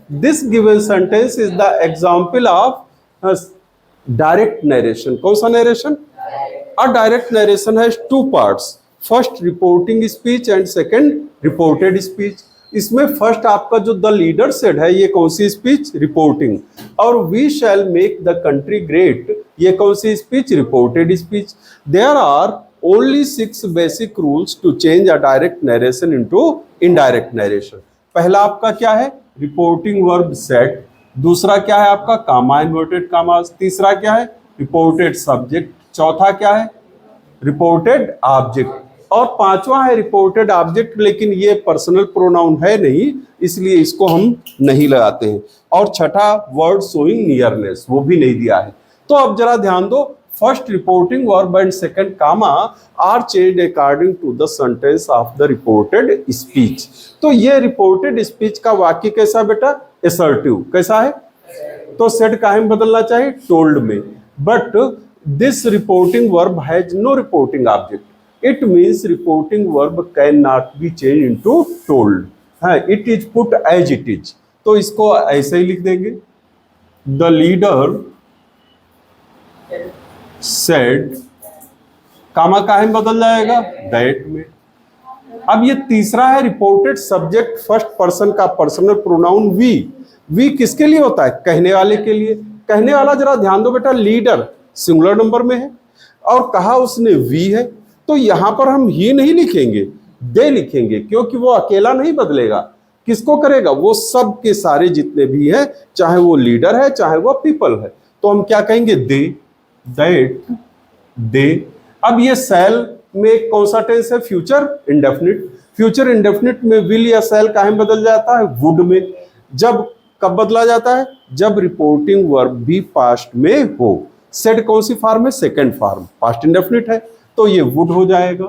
This given sentence is the example of direct narration. कौन सा narration? A direct narration has two parts, first reporting speech and second reported speech. इसमें first आपका जो the leader said है, ये कौन सी स्पीच? रिपोर्टिंग. और we shall make the country great, ये कौन सी speech? Reported speech. There are only 6 basic rules to change a direct narration into indirect narration. पहला आपका क्या है? Reporting verb said. दूसरा क्या है आपका? कामा इन्वर्टेड कामास. तीसरा क्या है? Reported subject. चौथा क्या है? Reported object. और पांचवा है रिपोर्टेड ऑब्जेक्ट, लेकिन ये पर्सनल प्रोनाउन है नहीं, इसलिए इसको हम नहीं लगाते हैं. और छठा वर्ड शोइंग नियरनेस, वो भी नहीं दिया है. तो अब जरा ध्यान दो, first reporting verb and second comma are changed according to the sentence of the reported speech. तो ये रिपोर्टेड स्पीच का वाक्य कैसा बेटा? असर्टिव. कैसा है? तो सेड काहे में बदलना चाहिए? टोल्ड में. But this reporting verb has no reporting object. It means reporting verb cannot be changed into told. हाँ, it is put as it is. तो इसको ऐसे ही लिख देंगे, the leader said, कामा काहे में बदल जाएगा? that में. अब ये तीसरा है रिपोर्टेड सब्जेक्ट फर्स्ट पर्सन का पर्सनल प्रोनाउन वी. वी किसके लिए होता है? कहने वाले के लिए. कहने वाला जरा ध्यान दो बेटा, लीडर सिंगुलर नंबर में है और कहा उसने वी है, तो यहां पर हम ही नहीं लिखेंगे, दे लिखेंगे, क्योंकि वो अकेला नहीं बदलेगा. किसको करेगा? वो सब के सारे जितने भी हैं, चाहे वो लीडर है चाहे वो पीपल है. तो हम क्या कहेंगे? दे, दैट, दे. अब ये सेल में कौन सा टेंस है? Future indefinite. फ्यूचर इंडेफिनिट में विल या सेल काहे में बदल जाता है? वुड में. जब कब बदला जाता है? जब रिपोर्टिंग वर्ब भी पास्ट में हो. सेड कौन सी फॉर्म है? सेकंड फॉर्म, पास्ट इंडेफिनिट है, तो ये वुड हो जाएगा.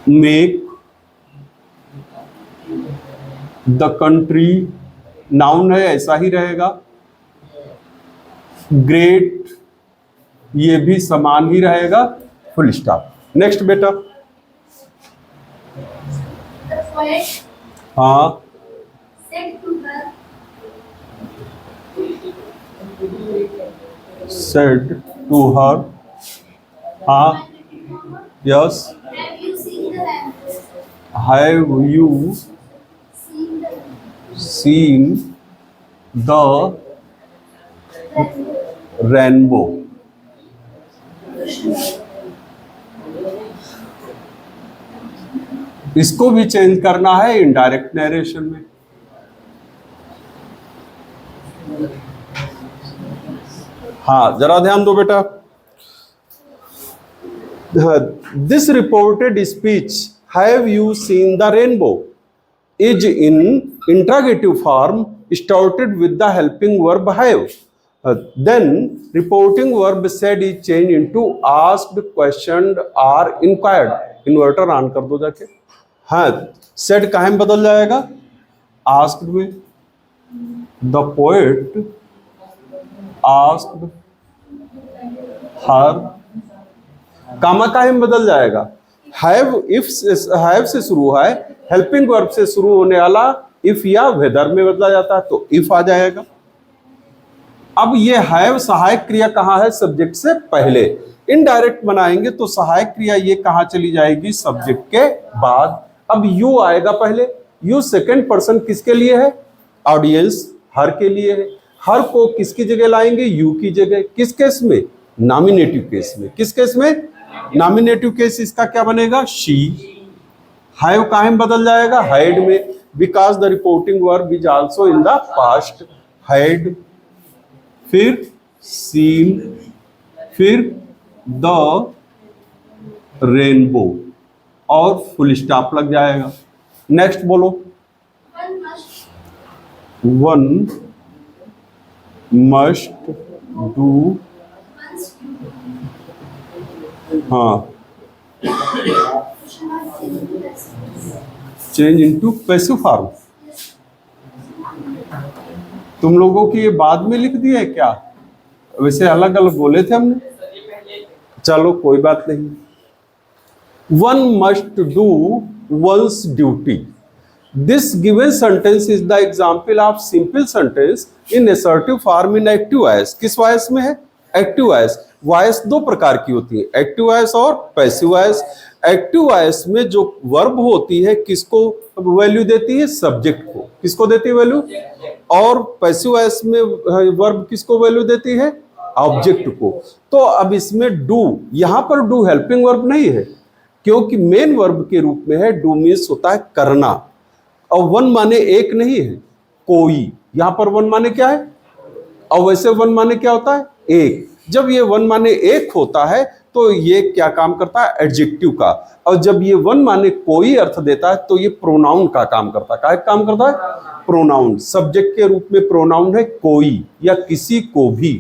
मेक द कंट्री नाउन है, ऐसा ही रहेगा. ग्रेट, ये भी समान ही रहेगा. Full stop. नेक्स्ट बेटा. हाँ, सेड टू हर. हाँ, yes. Have you seen the rainbow. इसको भी चेंज करना है इनडायरेक्ट नरेशन में. हाँ, जरा ध्यान दो बेटा. This reported speech, have you seen the rainbow, is in interrogative form started with the helping verb have. Then reporting verb said is changed into asked, questioned or inquired. Inverter on कर दो जाके. हाँ, said काहे में बदल जाएगा? asked में. The poet asked her. कामा काहे में बदल जाएगा? हैव इफ हैव से शुरू है, हेल्पिंग वर्ब से शुरू होने वाला इफ या वेदर में बदला जाता है, तो इफ आ जाएगा. अब ये हैव सहायक क्रिया कहाँ है? सब्जेक्ट से पहले. इनडायरेक्ट बनाएंगे तो सहायक क्रिया ये कहाँ चली जाएगी? सब्जेक्ट के बाद. अब यू आएगा पहले. यू सेकंड पर्सन किसके लिए है? ऑडियंस, हर के लिए है. हर को किसकी जगह लाएंगे? यू की जगह. किस केस में? नॉमिनेटिव केस में. किस केस में? Nominative case. इसका क्या बनेगा? शी. हैव काहे में बदल जाएगा? हैड में, because the reporting verb is also in the past. Had, फिर सीन, फिर द रेनबो और फुल स्टॉप लग जाएगा. नेक्स्ट बोलो. One must do. हाँ, चेंज इनटू पैसिव फॉर्म. तुम लोगों की ये बाद में लिख दिया है क्या? वैसे अलग अलग बोले थे हमने. चलो कोई बात नहीं. One must do once duty. This given sentence is the example of simple sentence in assertive form in active voice. किस वॉइस में है? Active voice. वॉइस दो प्रकार की होती है, एक्टिव वॉइस और पैसिव वॉइस। एक्टिव वॉइस में जो वर्ब होती है किसको वैल्यू देती है? सब्जेक्ट को। किसको देती है वैल्यू? और पैसिव वॉइस में वर्ब किसको वैल्यू देती है? ऑब्जेक्ट को। तो अब इसमें डू, यहां पर डू हेल्पिंग वर्ब नहीं है क्योंकि मेन वर्ब के रूप में है। डू मीन्स होता है करना, और वन माने एक नहीं है, कोई। यहां पर वन माने क्या है? और वैसे वन माने क्या होता है? एक। जब ये वन माने एक होता है तो ये क्या काम करता है? एडजेक्टिव का। और जब ये वन माने कोई अर्थ देता है तो ये प्रोनाउन का काम करता है। क्या काम करता है? प्रोनाउन। सब्जेक्ट के रूप में प्रोनाउन है कोई या किसी को भी,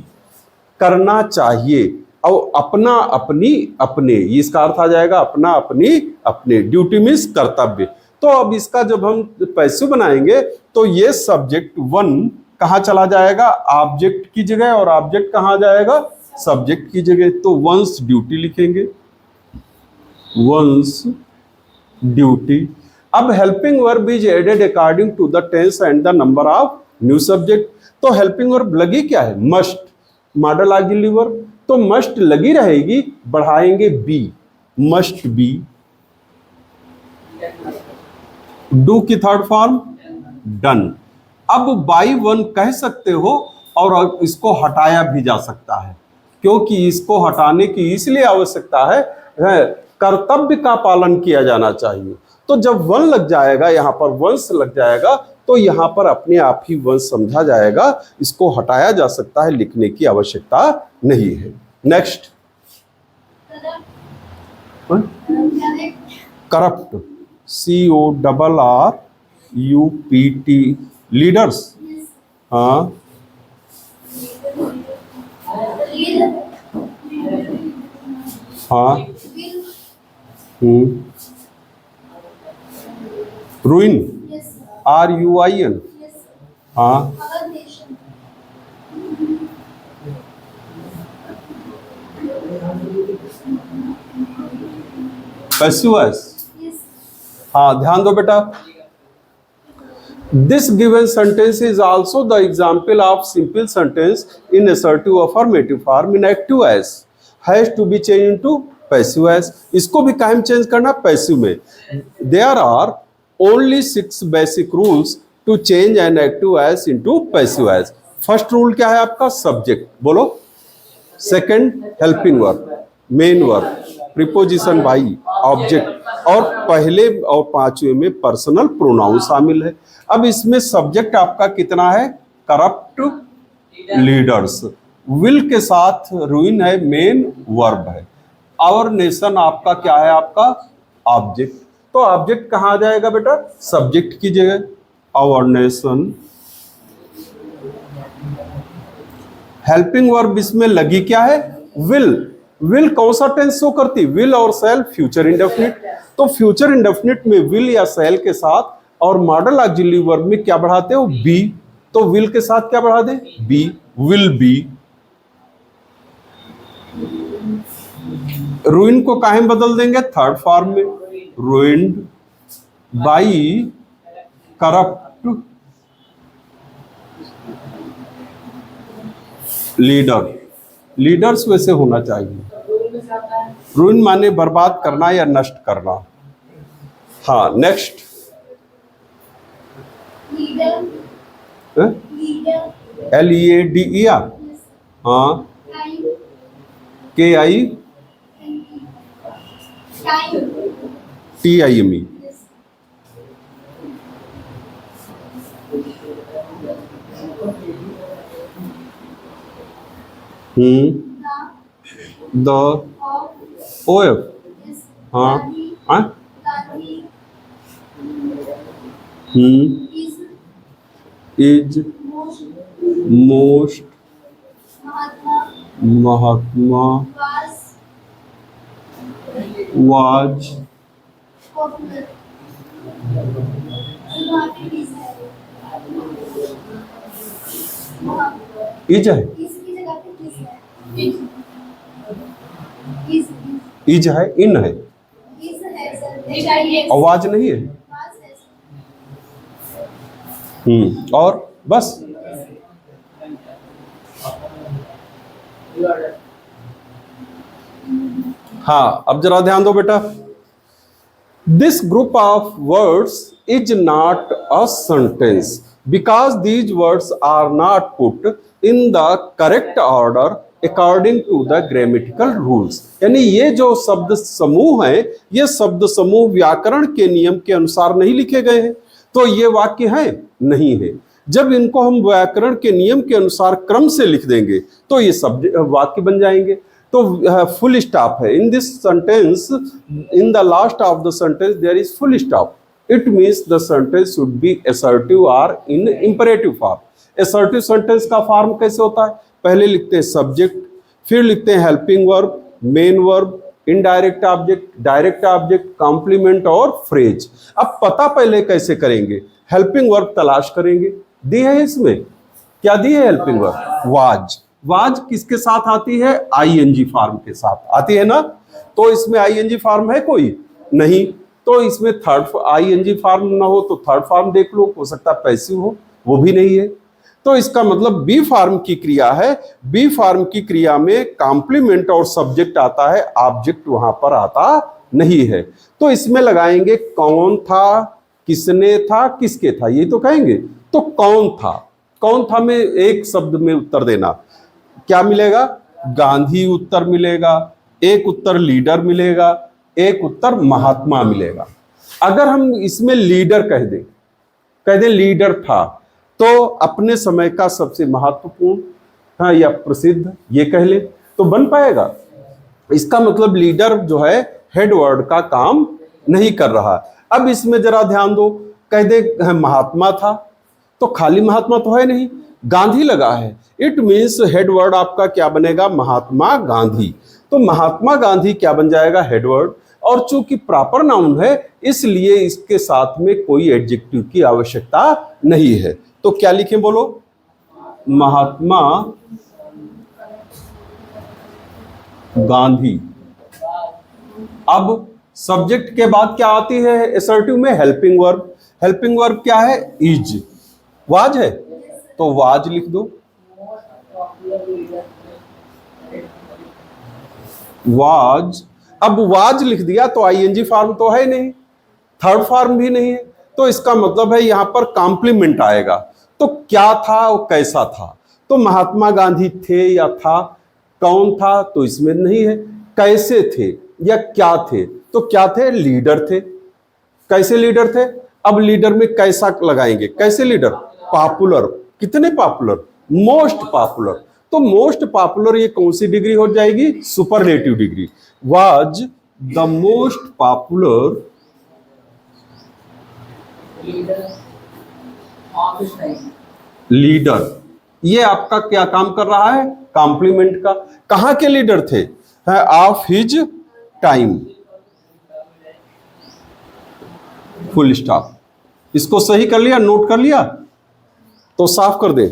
करना चाहिए। और अपना अपनी अपने, इसका अर्थ आ जाएगा अपना अपनी अपने। ड्यूटी मीन्स कर्तव्य। तो अब इसका जब हम पैसिव बनाएंगे तो ये सब्जेक्ट वन कहाँ चला जाएगा? ऑब्जेक्ट की जगह। और ऑब्जेक्ट कहाँ जाएगा? सब्जेक्ट की जगह। तो वंस ड्यूटी लिखेंगे, वंस ड्यूटी। अब helping verb is added according to the tense and the number of new subject. तो हेल्पिंग वर्ब लगी क्या है? Must, modal auxiliary verb. तो मस्ट लगी रहेगी, बढ़ाएंगे बी, मस्ट बी। डू की थर्ड फॉर्म डन। अब बाई वन कह सकते हो और इसको हटाया भी जा सकता है, क्योंकि इसको हटाने की इसलिए आवश्यकता है, कर्तव्य का पालन किया जाना चाहिए। तो जब वन लग जाएगा, यहाँ पर वंश लग जाएगा, तो यहाँ पर अपने आप ही वंश समझा जाएगा। इसको हटाया जा सकता है, लिखने की आवश्यकता नहीं है। Next, corrupt, CORRUPT, leaders. हाँ, हाँ, रुइन, RUIN। हाँ, पैसिव वॉइस। हाँ, ध्यान दो बेटा। This given sentence is also the example of simple sentence in assertive affirmative form in active voice has to be change into passive voice. इसको भी कायम चेंज करना पैसिव में। There are only 6 basic rules to change an active voice into passive voice. First rule क्या है आपका? Subject बोलो। Second, helping verb, main verb, preposition by, object, और पहले और पांचवें में पर्सनल प्रोनाउन शामिल है। अब इसमें सब्जेक्ट आपका कितना है? Corrupt leaders. विल के साथ रुइन है, मेन वर्ब है। आवर नेशन आपका क्या है? आपका ऑब्जेक्ट। तो ऑब्जेक्ट कहाँ आ जाएगा बेटा? सब्जेक्ट की जगह। Our nation. हेल्पिंग वर्ब इसमें लगी क्या है? विल। विल कौन सा टेंस शो करती? विल और सेल, फ्यूचर इंडेफिनिट। तो फ्यूचर इंडेफिनिट में विल या सेल के साथ और मॉडल ऑक्सिलरी वर्ब में क्या बढ़ाते हो? बी। तो विल के साथ क्या बढ़ा दे? Be, will be. रुइन को काहे में बदल देंगे? थर्ड फॉर्म में, ruined by corrupt leader. Leaders वैसे होना चाहिए। रुइन माने बर्बाद करना या नष्ट करना। हाँ, नेक्स्ट, LEADER। हाँ, KITIME। The OF। हाँ, हाँ, is most, Mahatma, was, is है, इज है, इन है, आवाज नहीं है। और बस। हाँ, अब जरा ध्यान दो बेटा। This group of words is not a sentence because these words are not put in the correct order according to the grammatical rules. यानी ये जो शब्द समूह है, ये शब्द समूह व्याकरण के नियम के अनुसार नहीं लिखे गए हैं, तो ये वाक्य है नहीं है। जब इनको हम व्याकरण के नियम के अनुसार क्रम से लिख देंगे तो ये शब्द वाक्य बन जाएंगे। तो फुल स्टॉप है in this sentence, in the last of the sentence there is full stop. It means the sentence should be assertive और in imperative form. Assertive sentence का फॉर्म कैसे होता है? पहले लिखते हैं सब्जेक्ट, फिर लिखते हैं helping verb, main verb, indirect object, direct object, complement और फ्रेज। अब पता पहले कैसे करेंगे? हेल्पिंग वर्ब तलाश करेंगे। दी है इसमें, क्या दी है हेल्पिंग वर्ब? वाज। वाज किसके साथ आती है? आईएनजी फॉर्म के साथ आती है ना। तो इसमें आईएनजी फॉर्म है कोई? नहीं। तो इसमें थर्ड आईएनजी फॉर्म ना हो तो थर्ड फॉर्म देख लो, हो सकता है पैसिव हो, वो भी नहीं है। तो इसका मतलब बी फॉर्म की क्रिया है। बी फॉर्म की क्रिया में कॉम्प्लीमेंट और सब्जेक्ट आता है, ऑब्जेक्ट वहां पर आता नहीं है। तो इसमें लगाएंगे कौन था, किसने था, किसके था, ये तो कहेंगे। तो कौन था, कौन था में एक शब्द में उत्तर देना, क्या मिलेगा? गांधी उत्तर मिलेगा, एक उत्तर लीडर मिलेगा, एक उत्तर महात्मा मिलेगा। अगर हम इसमें लीडर कह दें लीडर था, तो अपने समय का सबसे महत्वपूर्ण, हाँ, या प्रसिद्ध, ये कह ले तो बन पाएगा। इसका मतलब लीडर जो है हेड वर्ड का काम नहीं कर रहा। अब इसमें जरा ध्यान दो, कह दे महात्मा था, तो खाली महात्मा तो है नहीं, गांधी लगा है। इट मीन्स हेड वर्ड आपका क्या बनेगा? महात्मा गांधी। तो महात्मा गांधी क्या बन जाएगा? Head word. और चूंकि प्रॉपर नाउन है इसलिए इसके साथ में कोई एडजेक्टिव की आवश्यकता नहीं है। तो क्या लिखें बोलो? महात्मा गांधी। अब सब्जेक्ट के बाद क्या आती है असर्टिव में? Helping verb. हेल्पिंग वर्ब क्या है? इज। वाज है तो वाज लिख दो, वाज। अब वाज लिख दिया तो आईएनजी फॉर्म तो है नहीं, थर्ड फॉर्म भी नहीं है, तो इसका मतलब है यहां पर कॉम्प्लीमेंट आएगा। तो क्या था और कैसा था? तो महात्मा गांधी थे या था? कौन था तो इसमें नहीं है। कैसे थे या क्या थे? तो क्या थे? लीडर थे। कैसे लीडर थे? अब लीडर में कैसा लगाएंगे? कैसे लीडर? पॉपुलर। कितने पॉपुलर? Most popular. तो मोस्ट पॉपुलर ये कौन सी डिग्री हो जाएगी? Superlative degree. Was the most popular leader. ये आपका क्या काम कर रहा है? कॉम्प्लीमेंट का। कहां के लीडर थे? Of his time. Full stop. इसको सही कर लिया, नोट कर लिया, तो साफ कर दे।